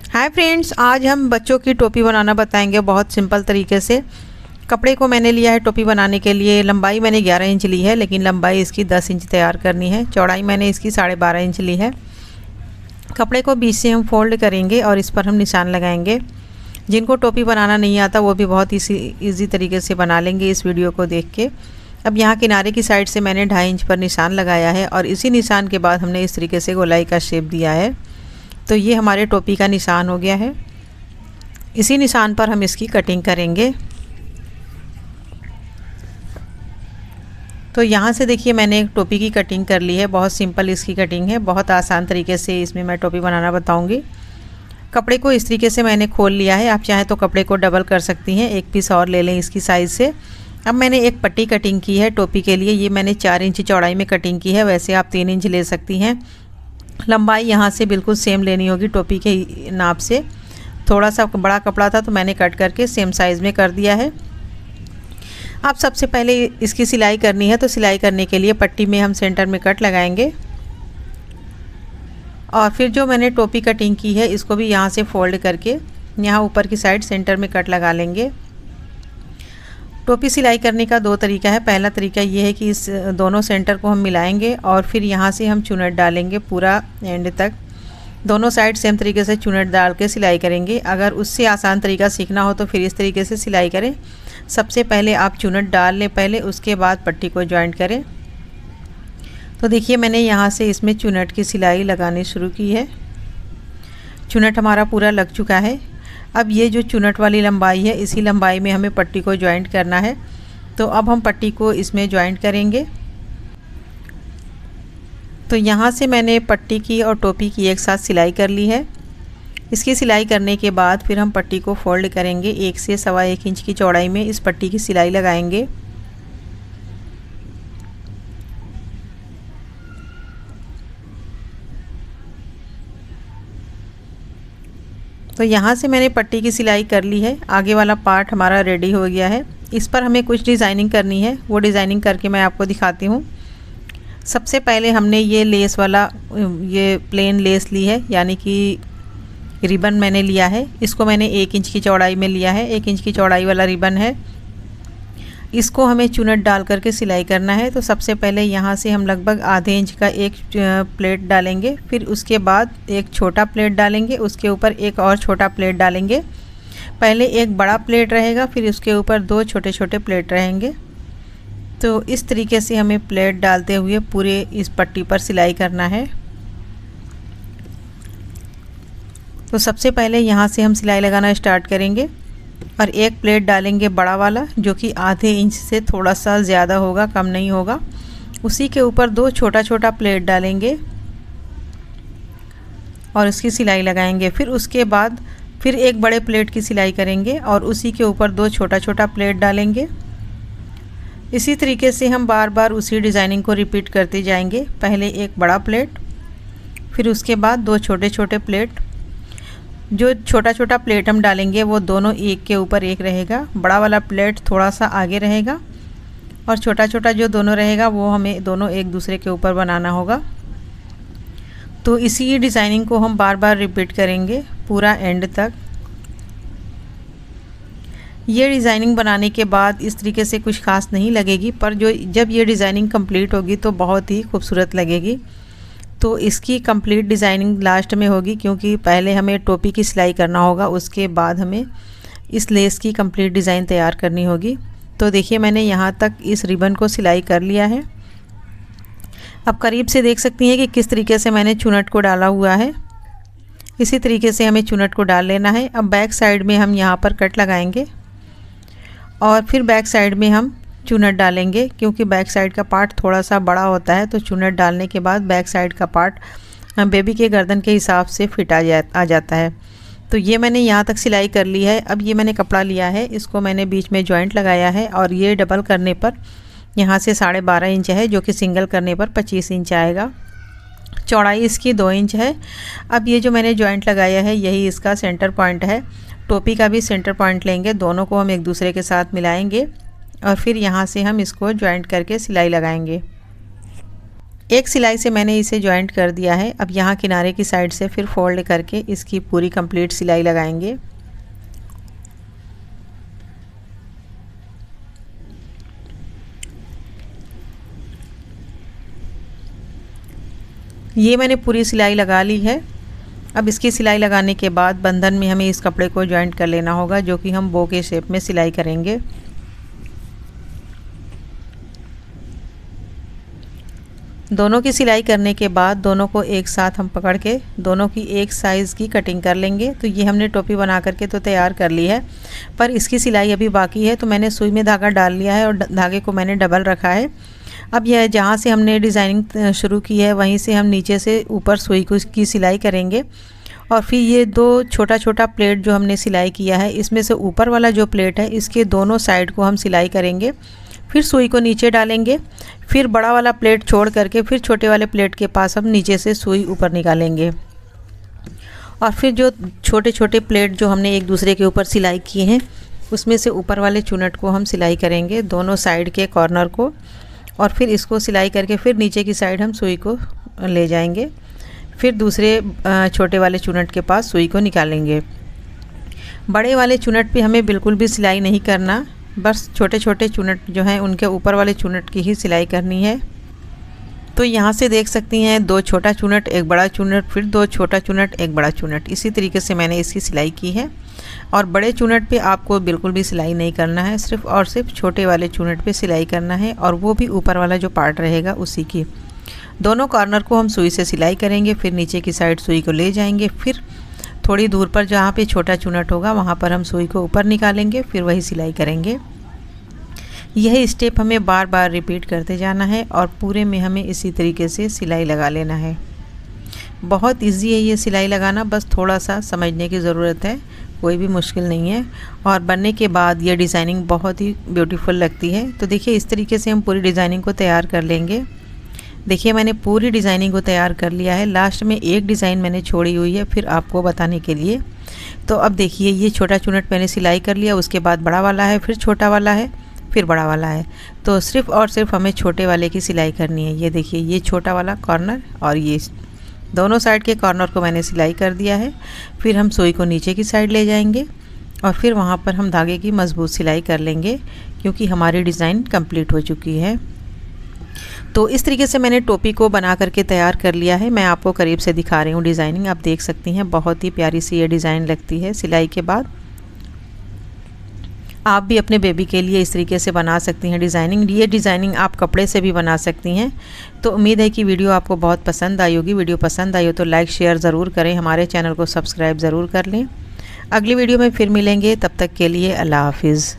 Hi friends, आज हम बच्चों की टोपी बनाना बताएंगे बहुत सिंपल तरीके से। कपड़े को मैंने लिया है टोपी बनाने के लिए। लंबाई मैंने 11 इंच ली है, लेकिन लंबाई इसकी 10 इंच तैयार करनी है। चौड़ाई मैंने इसकी 12.5 इंच ली है। कपड़े को बीच से हम फोल्ड करेंगे और इस पर हम निशान लगाएंगे। जिनको टोपी बनाना नहीं आता वो भी बहुत ईजी तरीके से बना लेंगे इस वीडियो को देख के। अब यहाँ किनारे की साइड से मैंने 2.5 इंच पर निशान लगाया है और इसी निशान के बाद हमने इस तरीके से गोलाई का शेप दिया है। तो ये हमारे टोपी का निशान हो गया है। इसी निशान पर हम इसकी कटिंग करेंगे। तो यहाँ से देखिए मैंने एक टोपी की कटिंग कर ली है। बहुत सिंपल इसकी कटिंग है, बहुत आसान तरीके से इसमें मैं टोपी बनाना बताऊँगी। कपड़े को इस तरीके से मैंने खोल लिया है। आप चाहें तो कपड़े को डबल कर सकती हैं, एक पीस और ले लें इसकी साइज़ से। अब मैंने एक पट्टी कटिंग की है टोपी के लिए। ये मैंने 4 इंच चौड़ाई में कटिंग की है, वैसे आप 3 इंच ले सकती हैं। लंबाई यहाँ से बिल्कुल सेम लेनी होगी टोपी के नाप से। थोड़ा सा बड़ा कपड़ा था तो मैंने कट करके सेम साइज़ में कर दिया है। अब सबसे पहले इसकी सिलाई करनी है, तो सिलाई करने के लिए पट्टी में हम सेंटर में कट लगाएंगे और फिर जो मैंने टोपी कटिंग की है इसको भी यहाँ से फोल्ड करके यहाँ ऊपर की साइड सेंटर में कट लगा लेंगे। टोपी सिलाई करने का 2 तरीका है। पहला तरीका ये है कि इस दोनों सेंटर को हम मिलाएंगे और फिर यहाँ से हम चुनट डालेंगे पूरा एंड तक। दोनों साइड सेम तरीके से चुनट डाल के सिलाई करेंगे। अगर उससे आसान तरीका सीखना हो तो फिर इस तरीके से सिलाई करें। सबसे पहले आप चुनट डाल लें पहले, उसके बाद पट्टी को जॉइंट करें। तो देखिए मैंने यहाँ से इसमें चुनट की सिलाई लगानी शुरू की है। चुनट हमारा पूरा लग चुका है। अब ये जो चुनट वाली लंबाई है इसी लंबाई में हमें पट्टी को जॉइंट करना है। तो अब हम पट्टी को इसमें जॉइंट करेंगे। तो यहाँ से मैंने पट्टी की और टोपी की एक साथ सिलाई कर ली है। इसकी सिलाई करने के बाद फिर हम पट्टी को फोल्ड करेंगे। 1 से 1.25 इंच की चौड़ाई में इस पट्टी की सिलाई लगाएंगे। तो यहाँ से मैंने पट्टी की सिलाई कर ली है। आगे वाला पार्ट हमारा रेडी हो गया है। इस पर हमें कुछ डिज़ाइनिंग करनी है, वो डिज़ाइनिंग करके मैं आपको दिखाती हूँ। सबसे पहले हमने ये लेस वाला ये प्लेन लेस ली है, यानी कि रिबन मैंने लिया है। इसको मैंने 1 इंच की चौड़ाई में लिया है। 1 इंच की चौड़ाई वाला रिबन है। इसको हमें चुनट डाल करके सिलाई करना है। तो सबसे पहले यहाँ से हम लगभग आधे इंच का एक प्लेट डालेंगे, फिर उसके बाद एक छोटा प्लेट डालेंगे, उसके ऊपर एक और छोटा प्लेट डालेंगे। पहले एक बड़ा प्लेट रहेगा, फिर उसके ऊपर 2 छोटे छोटे प्लेट रहेंगे। तो इस तरीके से हमें प्लेट डालते हुए पूरे इस पट्टी पर सिलाई करना है। तो सबसे पहले यहाँ से हम सिलाई लगाना स्टार्ट करेंगे और एक प्लेट डालेंगे बड़ा वाला, जो कि आधे इंच से थोड़ा सा ज़्यादा होगा, कम नहीं होगा। उसी के ऊपर 2 छोटा छोटा प्लेट डालेंगे और उसकी सिलाई लगाएंगे। फिर उसके बाद फिर एक बड़े प्लेट की सिलाई करेंगे और उसी के ऊपर 2 छोटा छोटा प्लेट डालेंगे। इसी तरीके से हम बार बार उसी डिज़ाइनिंग को रिपीट करते जाएंगे। पहले एक बड़ा प्लेट, फिर उसके बाद 2 छोटे छोटे प्लेट। जो छोटा छोटा प्लेट हम डालेंगे वो दोनों एक के ऊपर एक रहेगा। बड़ा वाला प्लेट थोड़ा सा आगे रहेगा और छोटा छोटा जो दोनों रहेगा वो हमें दोनों एक दूसरे के ऊपर बनाना होगा। तो इसी डिज़ाइनिंग को हम बार बार रिपीट करेंगे पूरा एंड तक। ये डिज़ाइनिंग बनाने के बाद इस तरीके से कुछ खास नहीं लगेगी, पर जब ये डिज़ाइनिंग कंप्लीट होगी तो बहुत ही खूबसूरत लगेगी। तो इसकी कंप्लीट डिज़ाइनिंग लास्ट में होगी, क्योंकि पहले हमें टोपी की सिलाई करना होगा, उसके बाद हमें इस लेस की कंप्लीट डिज़ाइन तैयार करनी होगी। तो देखिए मैंने यहाँ तक इस रिबन को सिलाई कर लिया है। अब करीब से देख सकती हैं कि किस तरीके से मैंने चुनट को डाला हुआ है। इसी तरीके से हमें चुनट को डाल लेना है। अब बैक साइड में हम यहाँ पर कट लगाएंगे और फिर बैक साइड में हम चुनट डालेंगे, क्योंकि बैक साइड का पार्ट थोड़ा सा बड़ा होता है। तो चुनट डालने के बाद बैक साइड का पार्ट बेबी के गर्दन के हिसाब से फिट आ जाता है। तो ये मैंने यहाँ तक सिलाई कर ली है। अब ये मैंने कपड़ा लिया है, इसको मैंने बीच में जॉइंट लगाया है और ये डबल करने पर यहाँ से 12.5 इंच है, जो कि सिंगल करने पर 25 इंच आएगा। चौड़ाई इसकी 2 इंच है। अब ये जो मैंने जॉइंट लगाया है यही इसका सेंटर पॉइंट है। टोपी का भी सेंटर पॉइंट लेंगे, दोनों को हम एक दूसरे के साथ मिलाएंगे और फिर यहाँ से हम इसको जॉइंट करके सिलाई लगाएंगे। एक सिलाई से मैंने इसे जॉइंट कर दिया है। अब यहाँ किनारे की साइड से फिर फोल्ड करके इसकी पूरी कंप्लीट सिलाई लगाएंगे। ये मैंने पूरी सिलाई लगा ली है। अब इसकी सिलाई लगाने के बाद बंधन में हमें इस कपड़े को जॉइंट कर लेना होगा, जो कि हम बो के शेप में सिलाई करेंगे। दोनों की सिलाई करने के बाद दोनों को एक साथ हम पकड़ के दोनों की एक साइज़ की कटिंग कर लेंगे। तो ये हमने टोपी बना करके तो तैयार कर ली है, पर इसकी सिलाई अभी बाकी है। तो मैंने सुई में धागा डाल लिया है और धागे को मैंने डबल रखा है। अब यह जहाँ से हमने डिज़ाइनिंग शुरू की है वहीं से हम नीचे से ऊपर सुई की सिलाई करेंगे। और फिर ये दो छोटा छोटा प्लेट जो हमने सिलाई किया है, इसमें से ऊपर वाला जो प्लेट है इसके दोनों साइड को हम सिलाई करेंगे। फिर सुई को नीचे डालेंगे, फिर बड़ा वाला प्लेट छोड़ करके फिर छोटे वाले प्लेट के पास हम नीचे से सुई ऊपर निकालेंगे। और फिर जो छोटे छोटे प्लेट जो हमने एक दूसरे के ऊपर सिलाई किए हैं, उसमें से ऊपर वाले चुनट को हम सिलाई करेंगे, दोनों साइड के कॉर्नर को। और फिर इसको सिलाई करके फिर नीचे की साइड हम सुई को ले जाएंगे। फिर दूसरे छोटे वाले चुनट के पास सुई को निकालेंगे। बड़े वाले चुनट पे हमें बिल्कुल भी सिलाई नहीं करना, बस छोटे छोटे चुनट जो हैं उनके ऊपर वाले चुनट की ही सिलाई करनी है। तो यहाँ से देख सकती हैं, दो छोटा चुनट एक बड़ा चुनट, फिर दो छोटा चुनट एक बड़ा चुनट, इसी तरीके से मैंने इसकी सिलाई की है। और बड़े चुनट पे आपको बिल्कुल भी सिलाई नहीं करना है, सिर्फ और सिर्फ छोटे वाले चुनट पे सिलाई करना है, और वो भी ऊपर वाला जो पार्ट रहेगा उसी की। दोनों कॉर्नर को हम सुई से सिलाई करेंगे, फिर नीचे की साइड सुई को ले जाएंगे। फिर थोड़ी दूर पर जहाँ पे छोटा चुनट होगा वहाँ पर हम सुई को ऊपर निकालेंगे, फिर वही सिलाई करेंगे। यह स्टेप हमें बार बार रिपीट करते जाना है और पूरे में हमें इसी तरीके से सिलाई लगा लेना है। बहुत इजी है ये सिलाई लगाना, बस थोड़ा सा समझने की ज़रूरत है, कोई भी मुश्किल नहीं है। और बनने के बाद ये डिज़ाइनिंग बहुत ही ब्यूटीफुल लगती है। तो देखिए इस तरीके से हम पूरी डिज़ाइनिंग को तैयार कर लेंगे। देखिए मैंने पूरी डिज़ाइनिंग को तैयार कर लिया है, लास्ट में एक डिज़ाइन मैंने छोड़ी हुई है फिर आपको बताने के लिए। तो अब देखिए ये छोटा चुनट मैंने सिलाई कर लिया, उसके बाद बड़ा वाला है, फिर छोटा वाला है, फिर बड़ा वाला है। तो सिर्फ़ और सिर्फ हमें छोटे वाले की सिलाई करनी है। ये देखिए ये छोटा वाला कॉर्नर और ये दोनों साइड के कॉर्नर को मैंने सिलाई कर दिया है। फिर हम सुई को नीचे की साइड ले जाएंगे और फिर वहाँ पर हम धागे की मजबूत सिलाई कर लेंगे, क्योंकि हमारी डिज़ाइन कंप्लीट हो चुकी है। तो इस तरीके से मैंने टोपी को बना करके तैयार कर लिया है। मैं आपको करीब से दिखा रही हूँ डिज़ाइनिंग, आप देख सकती हैं बहुत ही प्यारी सी ये डिज़ाइन लगती है सिलाई के बाद। आप भी अपने बेबी के लिए इस तरीके से बना सकती हैं डिज़ाइनिंग। ये डिज़ाइनिंग आप कपड़े से भी बना सकती हैं। तो उम्मीद है कि वीडियो आपको बहुत पसंद आई होगी। वीडियो पसंद आई हो तो लाइक शेयर ज़रूर करें, हमारे चैनल को सब्सक्राइब ज़रूर कर लें। अगली वीडियो में फिर मिलेंगे, तब तक के लिए अल्लाह हाफिज़।